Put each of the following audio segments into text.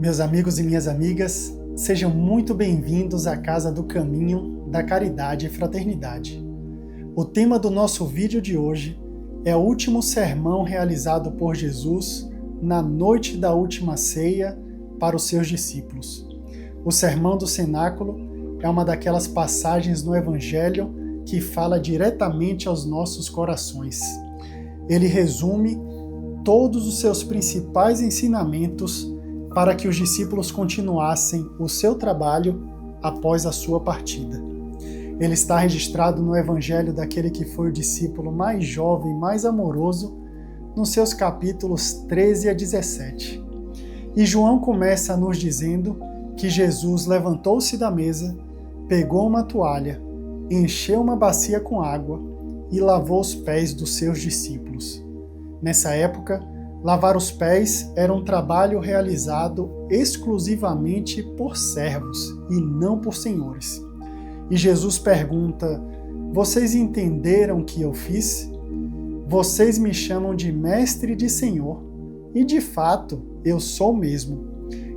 Meus amigos e minhas amigas, sejam muito bem-vindos à Casa do Caminho, da Caridade e Fraternidade. O tema do nosso vídeo de hoje é o último sermão realizado por Jesus na noite da última ceia para os seus discípulos. O Sermão do Cenáculo é uma daquelas passagens no Evangelho que fala diretamente aos nossos corações. Ele resume todos os seus principais ensinamentos para que os discípulos continuassem o seu trabalho após a sua partida. Ele está registrado no Evangelho daquele que foi o discípulo mais jovem e mais amoroso, nos seus capítulos 13 a 17. E João começa nos dizendo que Jesus levantou-se da mesa, pegou uma toalha, encheu uma bacia com água e lavou os pés dos seus discípulos. Nessa época, lavar os pés era um trabalho realizado exclusivamente por servos e não por senhores. E Jesus pergunta: vocês entenderam o que eu fiz? Vocês me chamam de mestre e de senhor, e de fato eu sou mesmo.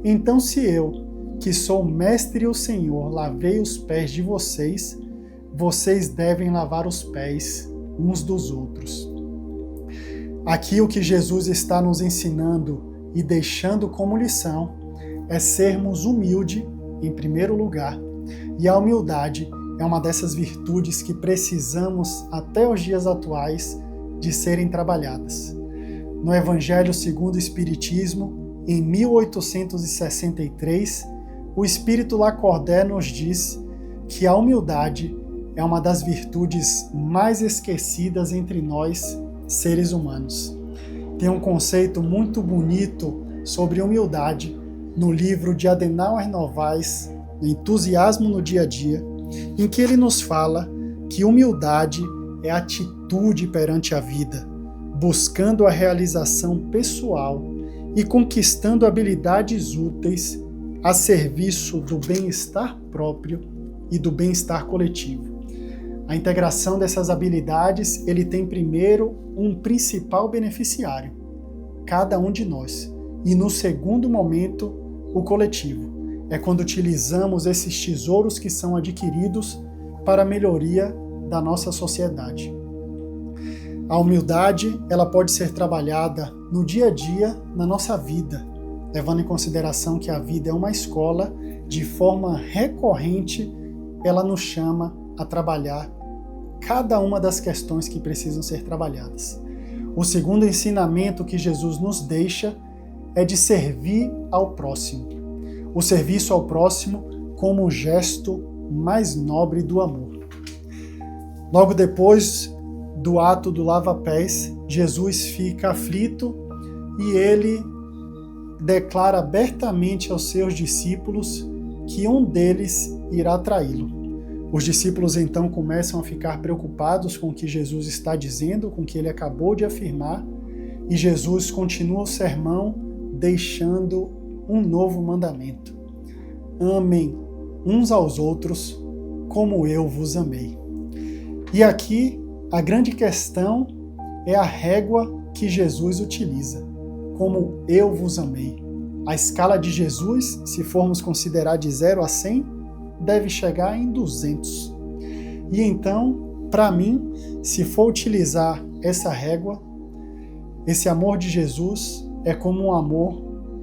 Então, se eu, que sou o mestre e o senhor, lavei os pés de vocês, vocês devem lavar os pés uns dos outros. Aqui o que Jesus está nos ensinando e deixando como lição é sermos humildes em primeiro lugar. E a humildade é uma dessas virtudes que precisamos até os dias atuais de serem trabalhadas. No Evangelho segundo o Espiritismo, em 1863, o Espírito Lacordaire nos diz que a humildade é uma das virtudes mais esquecidas entre nós, seres humanos. Tem um conceito muito bonito sobre humildade no livro de Adenauer Novaes, Entusiasmo no Dia a Dia, em que ele nos fala que humildade é atitude perante a vida, buscando a realização pessoal e conquistando habilidades úteis a serviço do bem-estar próprio e do bem-estar coletivo. A integração dessas habilidades, ele tem primeiro um principal beneficiário, cada um de nós, e no segundo momento, o coletivo. É quando utilizamos esses tesouros que são adquiridos para a melhoria da nossa sociedade. A humildade, ela pode ser trabalhada no dia a dia, na nossa vida, levando em consideração que a vida é uma escola, de forma recorrente, ela nos chama a trabalhar cada uma das questões que precisam ser trabalhadas. O segundo ensinamento que Jesus nos deixa é de servir ao próximo. O serviço ao próximo como o gesto mais nobre do amor. Logo depois do ato do lava-pés, Jesus fica aflito e ele declara abertamente aos seus discípulos que um deles irá traí-lo. Os discípulos então começam a ficar preocupados com o que Jesus está dizendo, com o que ele acabou de afirmar, e Jesus continua o sermão deixando um novo mandamento: amem uns aos outros como eu vos amei. E aqui a grande questão é a régua que Jesus utiliza, como eu vos amei. A escala de Jesus, se formos considerar de 0 a 100, deve chegar em 200. E então, para mim, se for utilizar essa régua, esse amor de Jesus é como um amor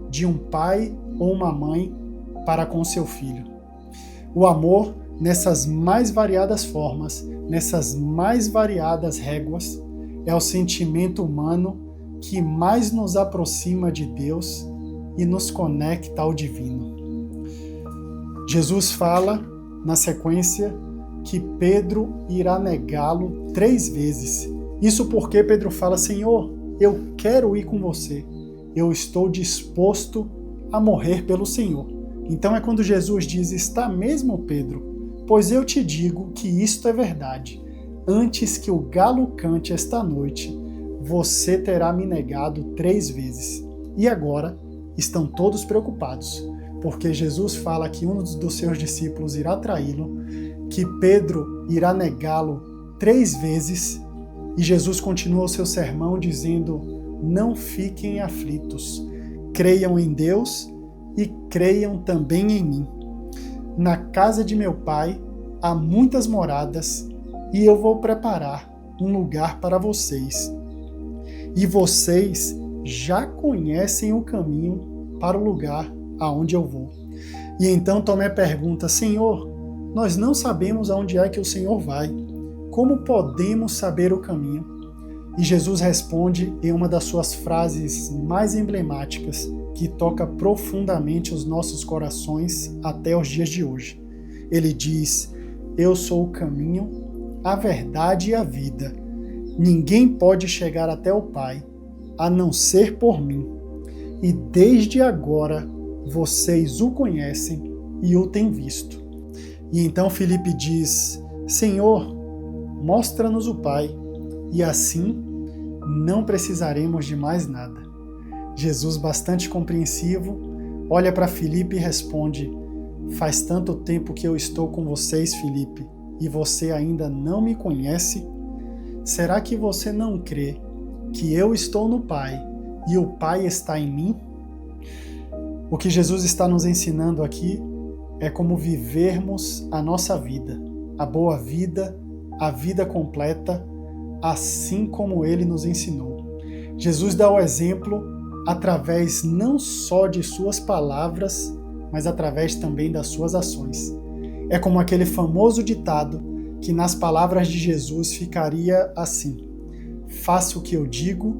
de um pai ou uma mãe para com seu filho. O amor, nessas mais variadas formas, nessas mais variadas réguas, é o sentimento humano que mais nos aproxima de Deus e nos conecta ao divino. Jesus fala, na sequência, que Pedro irá negá-lo 3 vezes. Isso porque Pedro fala: Senhor, eu quero ir com você. Eu estou disposto a morrer pelo Senhor. Então é quando Jesus diz: está mesmo, Pedro? Pois eu te digo que isto é verdade. Antes que o galo cante esta noite, você terá me negado 3 vezes. E agora estão todos preocupados, porque Jesus fala que um dos seus discípulos irá traí-lo, que Pedro irá negá-lo 3 vezes, e Jesus continua o seu sermão dizendo: não fiquem aflitos, creiam em Deus e creiam também em mim. Na casa de meu Pai há muitas moradas, e eu vou preparar um lugar para vocês. E vocês já conhecem o caminho para o lugar aonde eu vou. E então Tomé pergunta: Senhor, nós não sabemos aonde é que o Senhor vai. Como podemos saber o caminho? E Jesus responde em uma das suas frases mais emblemáticas, que toca profundamente os nossos corações até os dias de hoje. Ele diz: eu sou o caminho, a verdade e a vida. Ninguém pode chegar até o Pai, a não ser por mim. E desde agora vocês o conhecem e o têm visto. E então Filipe diz: Senhor, mostra-nos o Pai, e assim não precisaremos de mais nada. Jesus, bastante compreensivo, olha para Filipe e responde: faz tanto tempo que eu estou com vocês, Filipe, e você ainda não me conhece? Será que você não crê que eu estou no Pai e o Pai está em mim? O que Jesus está nos ensinando aqui é como vivermos a nossa vida, a boa vida, a vida completa, assim como Ele nos ensinou. Jesus dá o exemplo através não só de suas palavras, mas através também das suas ações. É como aquele famoso ditado que nas palavras de Jesus ficaria assim: faça o que eu digo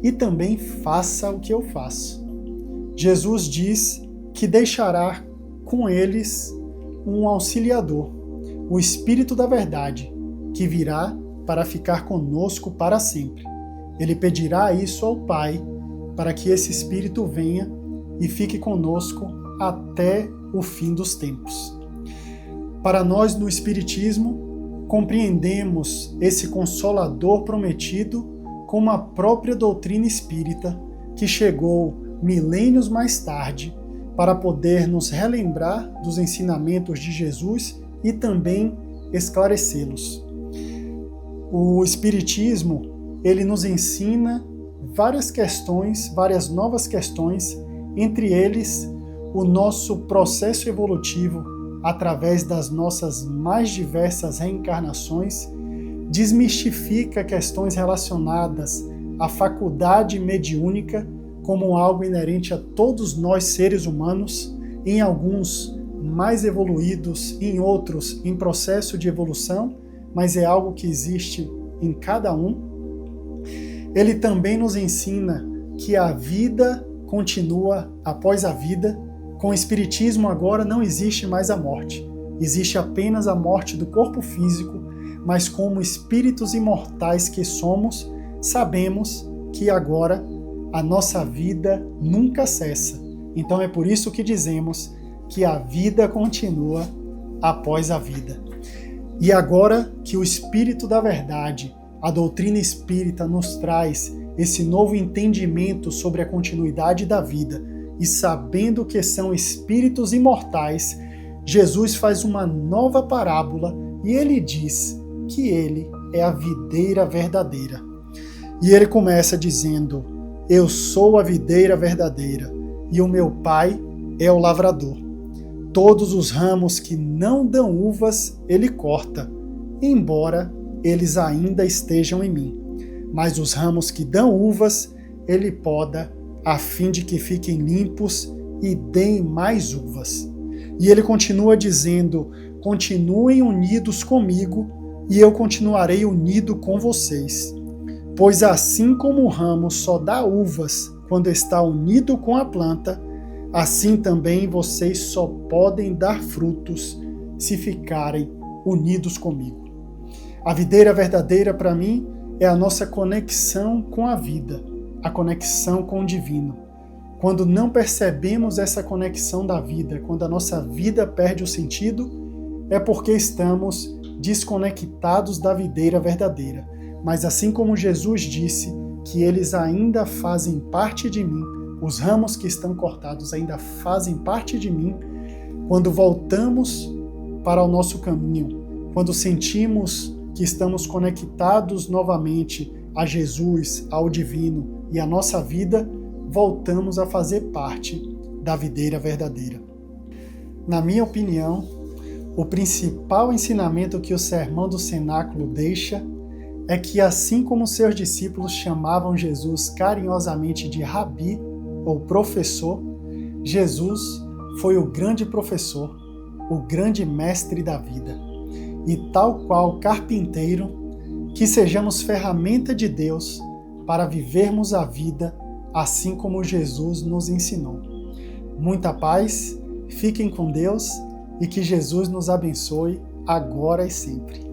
e também faça o que eu faço. Jesus diz que deixará com eles um auxiliador, o Espírito da Verdade, que virá para ficar conosco para sempre. Ele pedirá isso ao Pai, para que esse Espírito venha e fique conosco até o fim dos tempos. Para nós no Espiritismo, compreendemos esse Consolador prometido como a própria doutrina espírita, que chegou milênios mais tarde para poder nos relembrar dos ensinamentos de Jesus e também esclarecê-los. O Espiritismo, ele nos ensina várias questões, várias novas questões, entre eles o nosso processo evolutivo através das nossas mais diversas reencarnações, desmistifica questões relacionadas à faculdade mediúnica como algo inerente a todos nós seres humanos, em alguns mais evoluídos, em outros em processo de evolução, mas é algo que existe em cada um. Ele também nos ensina que a vida continua após a vida. Com o Espiritismo agora não existe mais a morte, existe apenas a morte do corpo físico, mas como espíritos imortais que somos, sabemos que agora a nossa vida nunca cessa. Então é por isso que dizemos que a vida continua após a vida. E agora que o Espírito da Verdade, a doutrina espírita, nos traz esse novo entendimento sobre a continuidade da vida, e sabendo que são espíritos imortais, Jesus faz uma nova parábola e ele diz que ele é a videira verdadeira. E ele começa dizendo: eu sou a videira verdadeira e o meu Pai é o lavrador. Todos os ramos que não dão uvas ele corta, embora eles ainda estejam em mim. Mas os ramos que dão uvas ele poda, a fim de que fiquem limpos e deem mais uvas. E ele continua dizendo: continuem unidos comigo e eu continuarei unido com vocês. Pois assim como o ramo só dá uvas quando está unido com a planta, assim também vocês só podem dar frutos se ficarem unidos comigo. A videira verdadeira, para mim, é a nossa conexão com a vida, a conexão com o divino. Quando não percebemos essa conexão da vida, quando a nossa vida perde o sentido, é porque estamos desconectados da videira verdadeira. Mas assim como Jesus disse que eles ainda fazem parte de mim, os ramos que estão cortados ainda fazem parte de mim, quando voltamos para o nosso caminho, quando sentimos que estamos conectados novamente a Jesus, ao divino e a nossa vida, voltamos a fazer parte da videira verdadeira. Na minha opinião, o principal ensinamento que o Sermão do Cenáculo deixa é que, assim como seus discípulos chamavam Jesus carinhosamente de Rabi, ou professor, Jesus foi o grande professor, o grande mestre da vida. E tal qual carpinteiro, que sejamos ferramenta de Deus para vivermos a vida assim como Jesus nos ensinou. Muita paz, fiquem com Deus e que Jesus nos abençoe agora e sempre.